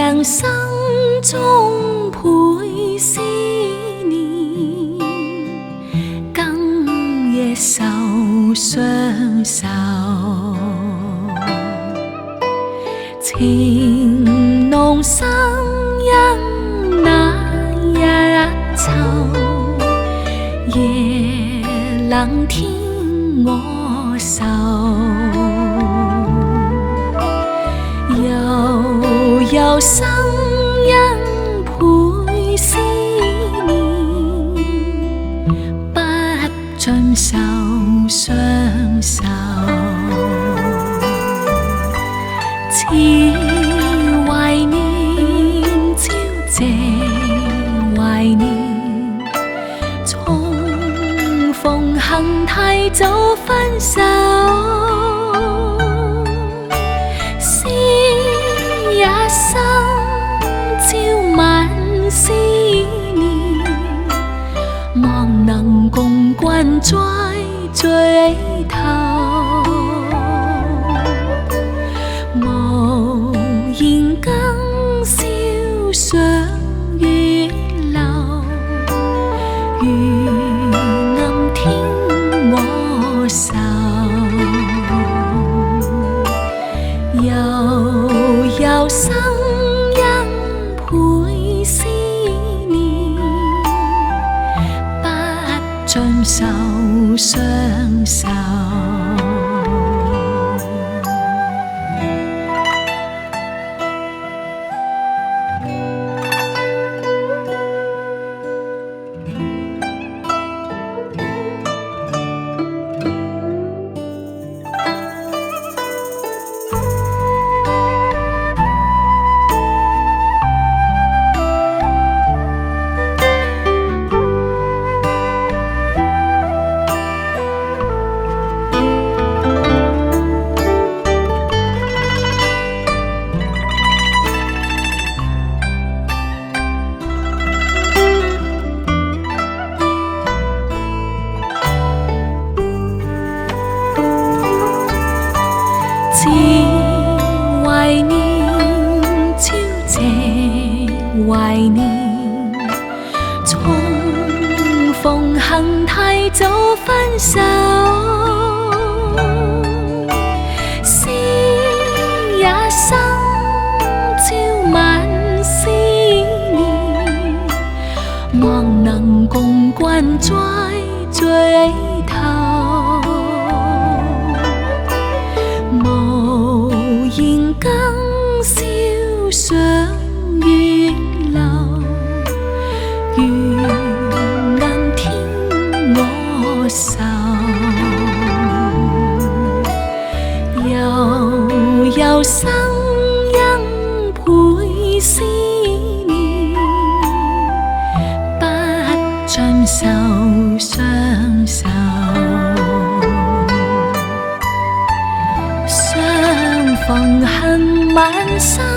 人生中倍思念，更夜愁相守。情濃深因那一秋，夜冷天我受。悠心因倍思念，不盡愁相守。似懷念，朝夕懷念，重逢幸太早分手。一生朝晚思念，望能共君在最頭。無言更笑上月流，如暗天我受。悠心因倍思念，不盡愁相守。似懷念，朝夕懷念，重逢幸太早分手。思一生朝晚思念，望能共君在最頭。無言更笑上月流，如暗天我受。悠心因倍思念，不盡愁相守。相逢恨晚生。